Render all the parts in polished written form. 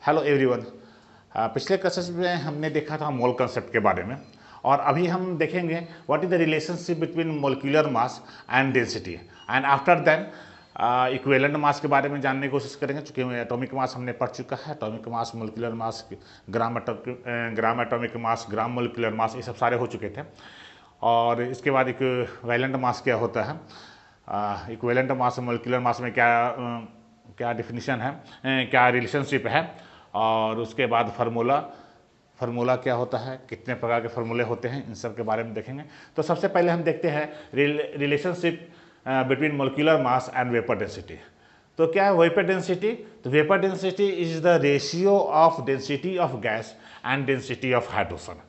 Hello everyone. पिछले classes में हमने देखा था मोल कंसेप्ट के बारे में और अभी हम देखेंगे what is the relationship between molecular mass and density and after then equivalent mass के बारे में जानने की कोशिश करेंगे। चूँकि एटॉमिक मास हमने पढ़ चुका है, atomic mass, molecular mass, gram atomic mass, ग्राम मोलिकुलर मास, ये सब सारे हो चुके थे। और इसके बाद इक्विवेलेंट मास क्या होता है, इक्विवेलेंट मास मोलिकुलर मास में क्या डिफिनीशन है, क्या रिलेशनशिप है, और उसके बाद फार्मूला क्या होता है, कितने प्रकार के फार्मूले होते हैं, इन सब के बारे में देखेंगे। तो सबसे पहले हम देखते हैं relationship between molecular mass and vapour density. तो क्या है वेपर डेंसिटी? तो vapour density is the ratio of density of gas and density of hydrogen.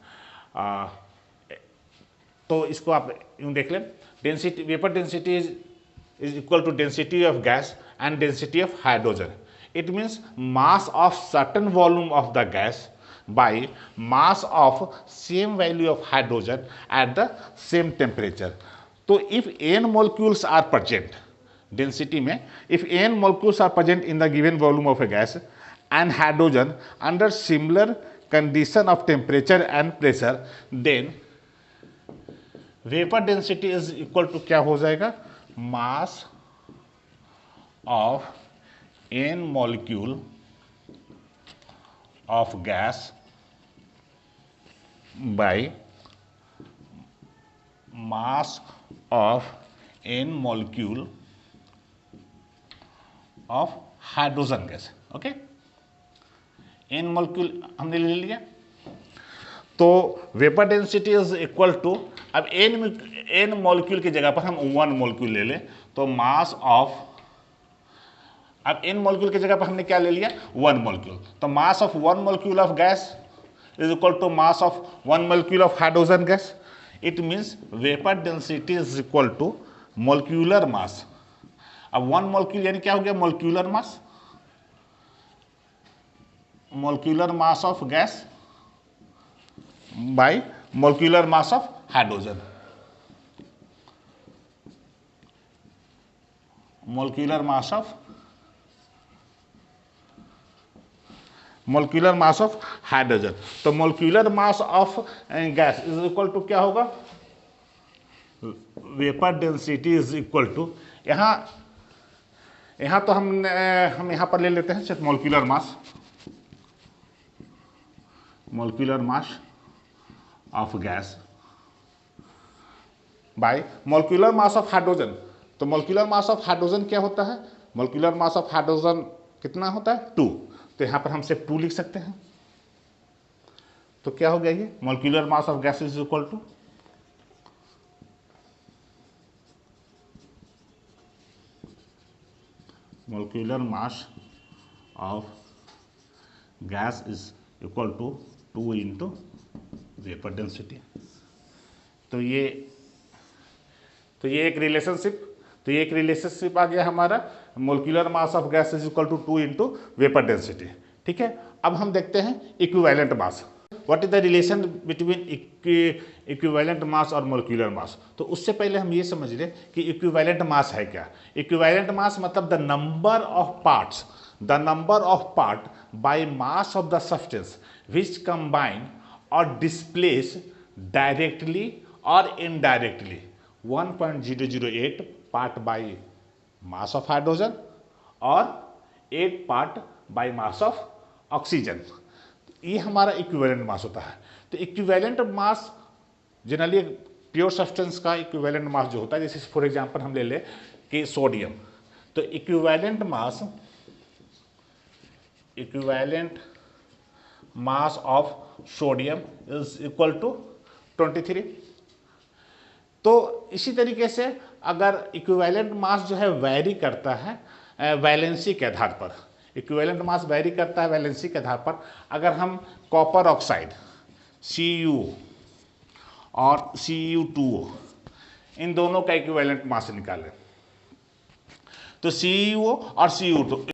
तो इसको आप यूँ देख लें, density, vapour density is equal to density of gas and density of hydrogen. It means mass of certain volume of the gas by mass of same value of hydrogen at the same temperature. So if n molecules are present, density में if n molecules are present in the given volume of a gas and hydrogen under similar condition of temperature and pressure, then vapor density is equal to क्या हो जाएगा, mass of n molecule of gas by mass of n molecule of hydrogen gas. Okay, n molecule हमने ले लिया, तो vapour density is equal to, अब n molecule की जगह पर हम 1 मॉलिक्यूल ले लें तो मास ऑफ, अब n मॉलिक्यूल की जगह पर हमने क्या ले लिया, 1 मॉलिक्यूल, तो mass of 1 molecule of gas is equal to mass of 1 molecule of hydrogen gas. It means vapour density is equal to molecular mass. अब 1 मॉलिक्यूल यानी क्या हो गया, molecular mass, molecular mass of gas by molecular mass of hydrogen. Molecular mass of hydrogen. तो molecular mass of gas is equal to क्या होगा, vapor density is equal to, यहाँ तो हम यहाँ पर ले लेते हैं सिर्फ molecular mass of gas by molecular mass of hydrogen. तो molecular mass of hydrogen क्या होता है, molecular mass of hydrogen कितना होता है, 2. तो यहाँ पर हम सिर्फ 2 लिख सकते हैं. तो क्या हो गया ये, molecular mass of gas is equal to molecular mass of gas is equal to 2 into vapour density. तो ये एक रिलेशनशिप आ गया हमारा, molecular mass of gas is equal to 2 into vapour density. ठीक है, अब हम देखते हैं equivalent mass. What is the relation between equivalent mass और मोलिकुलर मास. तो उससे पहले हम ये समझ लें कि इक्विवेलेंट मास है क्या. इक्विवेलेंट मास मतलब the number of part by mass of the substance which combine or displace directly or indirectly 1.008 part by mass of hydrogen or 8 part by mass of oxygen. ये हमारा equivalent मास होता है. तो equivalent मास generally pure substance का equivalent mass जो होता है, जैसे फॉर एग्जांपल हम ले लें कि सोडियम, तो equivalent mass of sodium is equal to 23. तो इसी तरीके से अगर इक्विवेलेंट मास जो है वैरी करता है वैलेंसी के आधार पर, इक्विवेलेंट मास वैरी करता है वैलेंसी के आधार पर. अगर हम कॉपर ऑक्साइड Cu और Cu2O इन दोनों का इक्विवेलेंट मास निकालें, तो Cu और Cu2,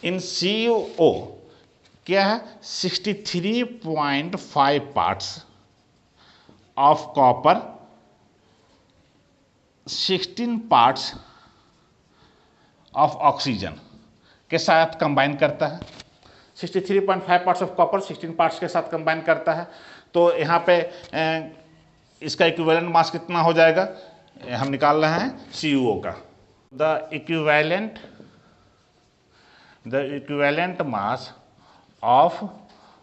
इन Cu क्या है, 63.5 parts of copper, 16 parts of oxygen के साथ कंबाइन करता है. 63.5 पार्ट्स ऑफ कॉपर 16 पार्ट्स के साथ कंबाइन करता है। तो यहाँ पे इसका इक्विवेलेंट मास कितना हो जाएगा, हम निकाल रहे हैं CuO का। The equivalent mass of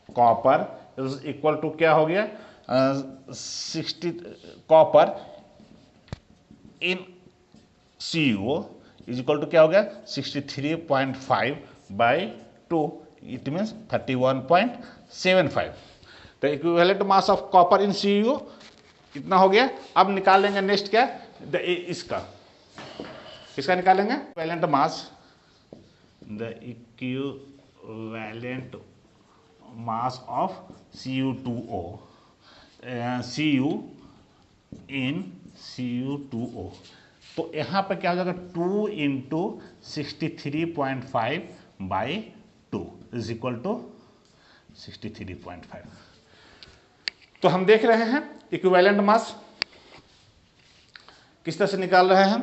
copper is equal to क्या हो गया, 60 copper in CuO is equal to क्या हो गया 63.5 बाई 2, इट मीन्स 31.75। तो equivalent mass of copper in CuO कितना हो गया। अब निकालेंगे नेक्स्ट क्या, इसका निकालेंगे equivalent mass, the equivalent mass of Cu2O, Cu in Cu2O। तो यहाँ पर क्या हो जाएगा 2 into 63.5 by 2 is equal to 63.5। तो हम देख रहे हैं इक्विवेलेंट मास किस तरह से निकाल रहे हैं।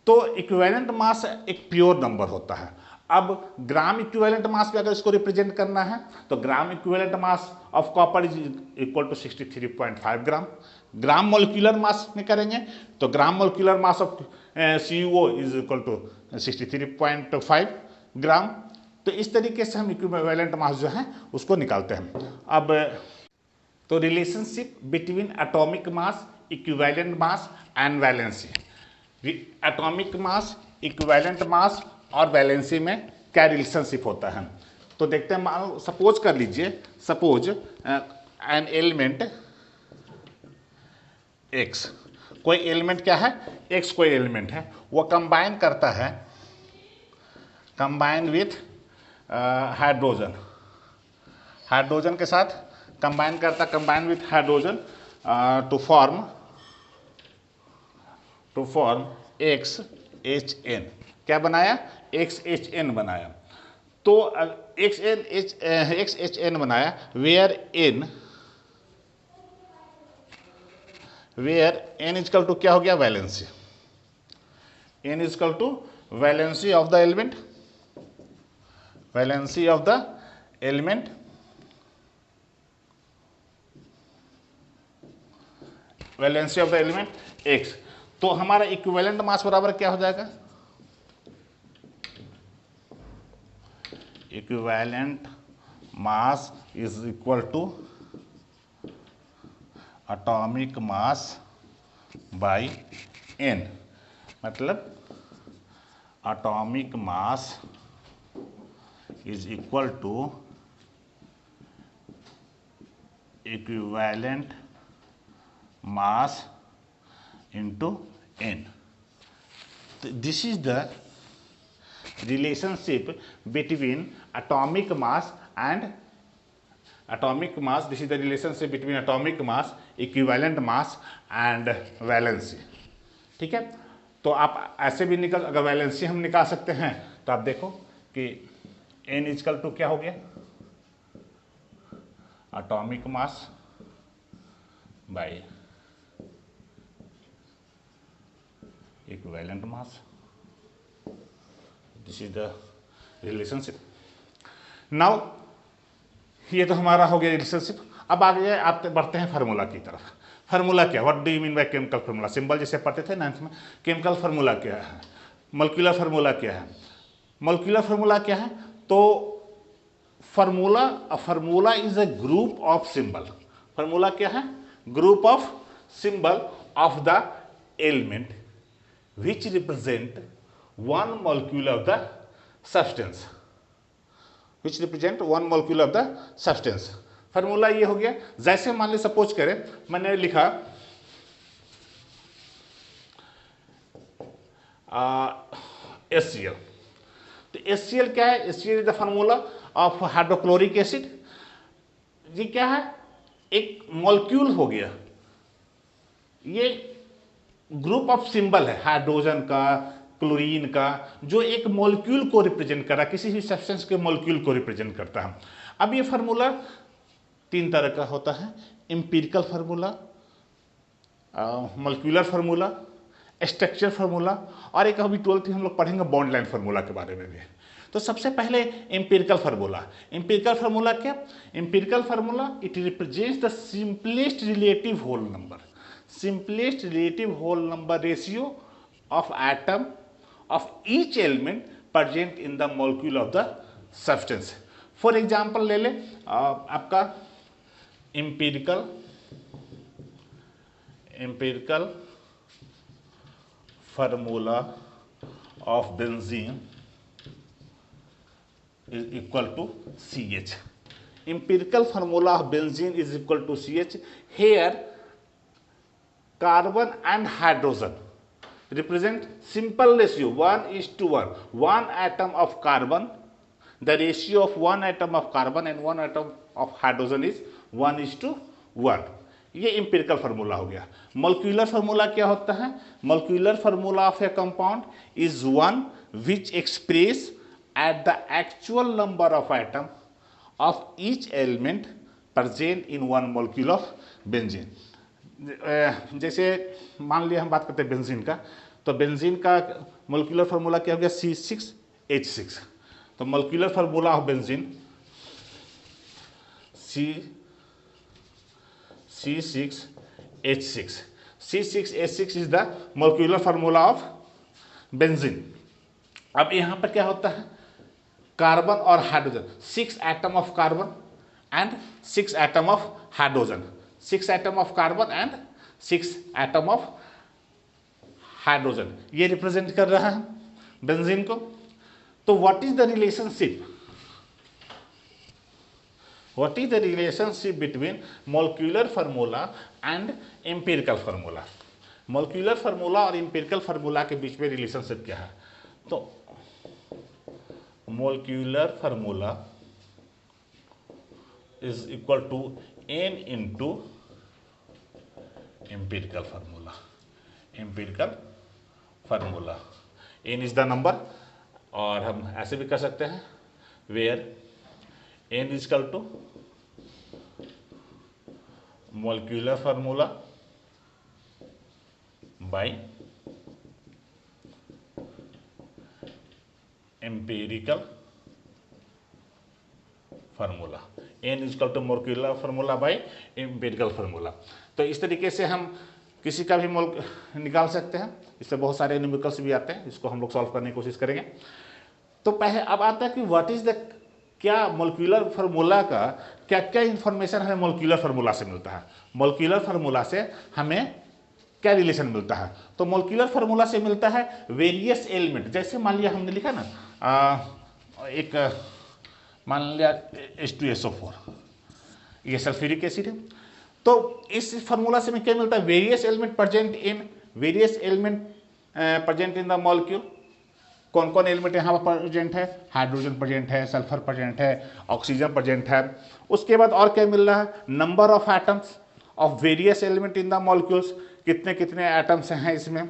तो इक्विवेलेंट मास एक प्योर नंबर होता है। अब ग्राम इक्विवेलेंट मास पे अगर इसको रिप्रेजेंट करना है तो gram equivalent mass of copper is equal to 63.5 gram. Gram molecular mass में करेंगे तो gram molecular mass of CuO is equal to 63.5 gram. तो इस तरीके से हम इक्विवेलेंट मास जो है उसको निकालते हैं। अब तो relationship between atomic mass, equivalent mass and valency. Atomic mass, equivalent mass और वैलेंसी में क्या रिलेशनशिप होता है तो देखते हैं। मान सपोज कर लीजिए, सपोज एन एलिमेंट X, कोई एलिमेंट क्या है X, कोई एलिमेंट है, वो कंबाइन करता है, कंबाइन विथ हाइड्रोजन, हाइड्रोजन के साथ कंबाइन करता, combine with hydrogen to form XHN। क्या बनाया, XHN बनाया। तो XHN बनाया, वेयर N इजकल टू क्या हो गया, valency. N is equal to valency of the element, valency of the element, valency of the element X। तो हमारा इक्विवेलेंट मास बराबर क्या हो जाएगा, equivalent mass is equal to atomic mass by N। मतलब atomic mass is equal to equivalent mass into N। This is the relationship between atomic mass and atomic mass, this is the relationship between atomic mass, equivalent mass and valency। ठीक है। तो आप ऐसे भी निकल, अगर valency हम निकाल सकते हैं तो आप देखो कि N इजकल टू क्या हो गया, atomic mass by equivalent mass। This is the relationship। Now ये तो हमारा हो गया रिलेशनशिप। अब आगे आते बढ़ते हैं फार्मूला की तरफ। फार्मूला क्या, what do you mean by chemical formula. Symbol जैसे पढ़ते थे 9th में। केमिकल फार्मूला क्या है, मोलिकुलर फार्मूला क्या है। मोलिकुलर फार्मूला क्या है, तो formula is a group of symbol. Formula क्या है, group of symbol of the element which represent one molecule of the substance, which represent one molecule of the substance। Formula ये हो गया। जैसे मान ली सपोज करें मैंने लिखा HCl। तो HCl क्या है, HCl is the formula of hydrochloric acid. ये क्या है, एक मॉलिक्यूल हो गया, ये ग्रुप ऑफ सिंबल है हाइड्रोजन का, क्लोरीन का, जो एक मॉलिक्यूल को रिप्रेजेंट कर रहा है, किसी भी सब्सटेंस के मॉलिक्यूल को रिप्रेजेंट करता है। अब ये फार्मूला 3 तरह का होता है, empirical formula, molecular formula, structure formula, और एक अभी 12th हम लोग पढ़ेंगे बॉन्ड लाइन फार्मूला के बारे में भी। तो सबसे पहले एम्पिरिकल फार्मूला क्या? Empirical formula it represents the simplest relative whole number ratio of atom of each element present in the molecule of the substance. For example ले ले आपका empirical formula of benzene is equal to CH. Empirical formula of benzene is equal to CH. Here carbon and hydrogen represent simple ratio 1:1. One atom of carbon, the ratio of one atom of carbon and one atom of hydrogen is 1:1. ये empirical formula हो गया। Molecular formula क्या होता है? Molecular formula of A compound is one which express at the actual number of atom of each element present in one molecule of benzene. जैसे मान लिया हम बात करते हैं बेंजीन का, तो बेंजीन का मॉलिक्यूलर फार्मूला क्या हो गया? C6H6। तो molecular formula of benzene C6H6 is the molecular formula of benzene। अब यहां पर क्या होता है? कार्बन और hydrogen, 6 atom of carbon and 6 atom of hydrogen, 6 atom of carbon and 6 atom of hydrogen, ये रिप्रेजेंट कर रहा है बेंजीन को। तो what is the relationship between molecular formula and empirical formula? molecular formula और empirical formula के बीच में relationship क्या है? तो molecular formula is equal to n into empirical formula। n is the number, और हम ऐसे भी कर सकते हैं where n is equal to molecular formula by empirical formula। n is equal to molecular formula by empirical formula। तो इस तरीके से हम किसी का भी मोल निकाल सकते हैं। इससे बहुत सारे न्यूमेरिकल्स भी आते हैं, इसको हम लोग सॉल्व करने की कोशिश करेंगे। तो पहले अब आता है कि व्हाट इज द, क्या मॉलिक्यूलर फार्मूला का क्या क्या इंफॉर्मेशन हमें मॉलिक्यूलर फार्मूला से मिलता है, मॉलिक्यूलर फार्मूला से हमें क्या रिलेशन मिलता है? तो मॉलिक्यूलर फार्मूला से मिलता है वेरियस एलिमेंट। जैसे मान लिया हमने लिखा ना एक मान लिया H2SO4, ये सल्फ्यूरिक एसिड है। तो इस फार्मूला से हमें क्या मिलता है? Various element present in the molecule. कौन कौन एलिमेंट यहाँ पर प्रेजेंट है? हाइड्रोजन प्रेजेंट है, सल्फर प्रेजेंट है, ऑक्सीजन प्रेजेंट है। उसके बाद और क्या मिल रहा है? Number of atoms of various element in the molecules, कितने कितने एटम्स हैं इसमें,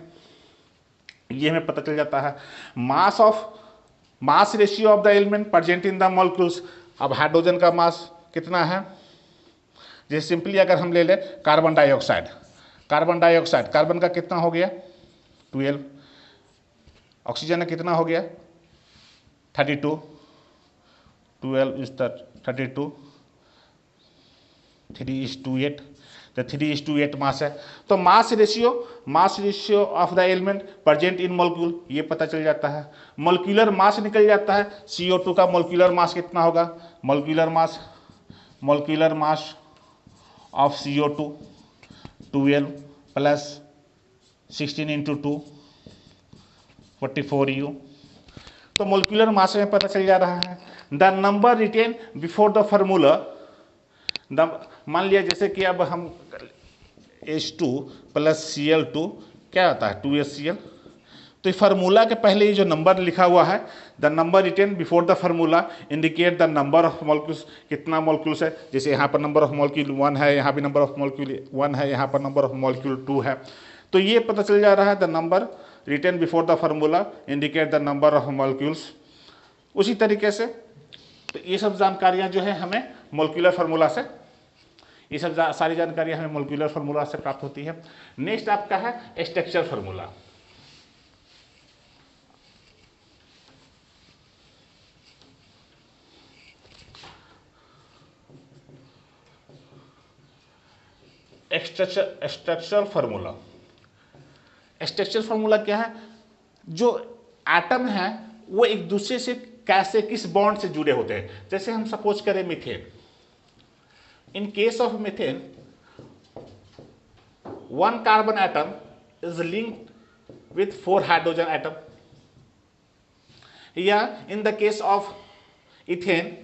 ये हमें पता चल जाता है। Mass ratio of the element present in the molecules. अब हाइड्रोजन का मास कितना है? जैसे सिंपली अगर हम ले लें कार्बन डाइऑक्साइड, कार्बन का कितना हो गया? 12। ऑक्सीजन का कितना हो गया? 32। 12 इज 32, 3:8, तो 3:8 मास है। तो mass ratio of the element present in molecule, ये पता चल जाता है। मॉलिक्यूलर मास निकल जाता है। CO2 का मॉलिक्यूलर मास कितना होगा? Molecular mass of CO2 12 plus 16 × 2 44U। तो मॉलिक्यूलर मास में पता चल जा रहा है। The number written before the formula, मान लिया जैसे कि अब हम H2 + Cl2 क्या आता है? 2HCl। तो फार्मूला के पहले ये जो नंबर लिखा हुआ है, the number written before the formula indicate the number of molecules, कितना मॉलिक्यूल्स है। जैसे यहाँ पर नंबर ऑफ मॉलिक्यूल 1 है, यहाँ भी नंबर ऑफ मॉलिक्यूल 1 है, यहाँ पर नंबर ऑफ मॉलिक्यूल 2 है। तो ये पता चल जा रहा है the number written before the formula indicate the number of molecules. उसी तरीके से तो ये सब जानकारियाँ जो है हमें मॉलिक्यूलर फार्मूला से, ये सब सारी जानकारियाँ हमें मॉलिक्यूलर फार्मूला से प्राप्त होती है। नेक्स्ट आपका है structure formula. Structural formula. Structural formula क्या है? जो एटम है वो एक दूसरे से कैसे, किस बॉन्ड से जुड़े होते हैं। जैसे हम सपोज करें methane, in case of methane one carbon atom is linked with 4 hydrogen atom. Yeah, in the case of ethane,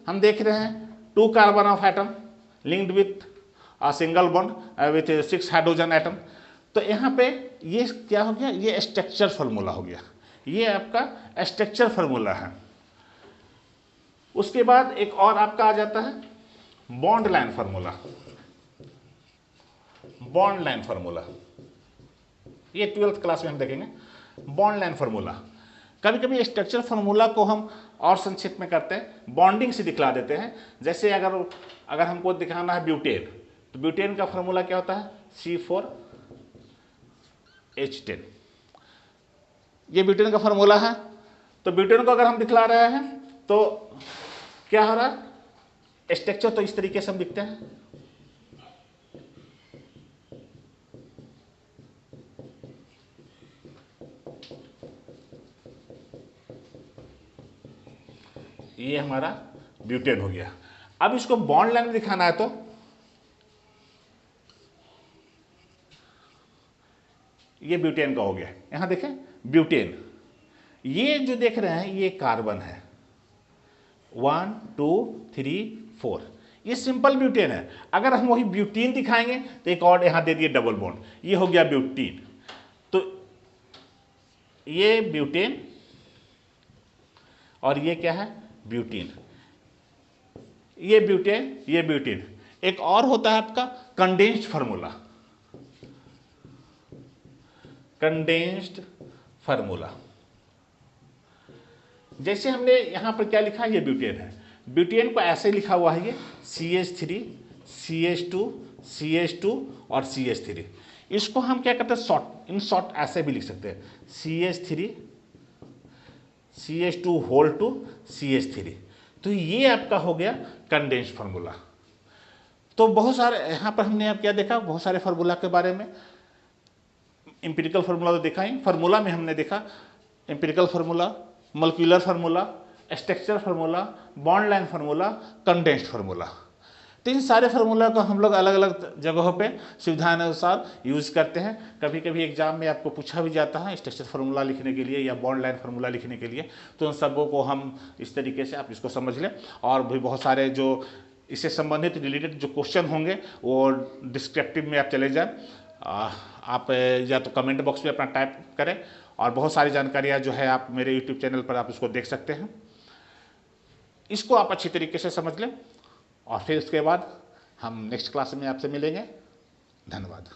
हम देख रहे हैं 2 carbon of atom linked with a single bond with 6 hydrogen atom. तो यहाँ पे ये क्या हो गया? ये स्ट्रक्चर फार्मूला हो गया, ये आपका स्ट्रक्चर फार्मूला है। उसके बाद एक और आपका आ जाता है bond line formula. Bond line formula ये 12th क्लास में हम देखेंगे। बॉन्ड लाइन फार्मूला, कभी कभी स्ट्रक्चर फार्मूला को हम और संक्षिप्त में करते हैं, बॉन्डिंग से दिखला देते हैं। जैसे अगर हमको दिखाना है ब्यूटेन, तो ब्यूटेन का फार्मूला क्या होता है? C4H10। ये ब्यूटेन का फार्मूला है। तो ब्यूटेन को अगर हम दिखला रहे हैं तो क्या हो रहा है? स्ट्रक्चर तो इस तरीके से हम दिखते हैं। ये हमारा ब्यूटेन हो गया। अब इसको बॉन्ड लाइन में दिखाना है तो ये ब्यूटेन का हो गया। यहां देखें ब्यूटेन, ये जो देख रहे हैं ये कार्बन है, 1 2 3 4, ये सिंपल ब्यूटेन है। अगर हम वही ब्यूटीन दिखाएंगे तो एक और यहां दे दिए डबल बॉन्ड, ये हो गया ब्यूटीन। तो ये ब्यूटेन और ये क्या है? ब्यूटीन। ये ब्यूटेन, ये ब्यूटीन। एक और होता है आपका कंडेंस्ड फार्मूला। कंडेंस्ड फार्मूला, जैसे हमने यहां पर क्या लिखा है? ये ब्यूटेन है। ब्यूटेन को ऐसे लिखा हुआ है, ये CH3 CH2 CH2 और CH3। इसको हम क्या करते हैं? शॉर्ट, इन शॉर्ट ऐसे भी लिख सकते हैं, CH3 CH2 whole to CH3। तो ये आपका हो गया कंडेंस्ड फार्मूला। तो बहुत सारे यहां पर हमने अब क्या देखा? बहुत सारे फार्मूला के बारे में। एम्पिरिकल फार्मूला तो देखा ही, फार्मूला में हमने देखा empirical formula, molecular formula, structure formula, bond line formula, condensed formula. तो इन सारे फार्मूला को हम लोग अलग अलग जगहों पे सुविधानुसार यूज करते हैं। कभी कभी एग्जाम में आपको पूछा भी जाता है स्ट्रक्चर फार्मूला लिखने के लिए या बॉन्ड लाइन फार्मूला लिखने के लिए। तो उन सबों को हम इस तरीके से आप इसको समझ लें। और भी बहुत सारे जो इससे संबंधित रिलेटेड जो क्वेश्चन होंगे वो डिस्क्रिप्टिव में आप चले जाएं, आप या तो कमेंट बॉक्स में अपना टाइप करें, और बहुत सारी जानकारियाँ जो है आप मेरे यूट्यूब चैनल पर आप इसको देख सकते हैं। इसको आप अच्छी तरीके से समझ लें और फिर उसके बाद हम नेक्स्ट क्लास में आपसे मिलेंगे। धन्यवाद।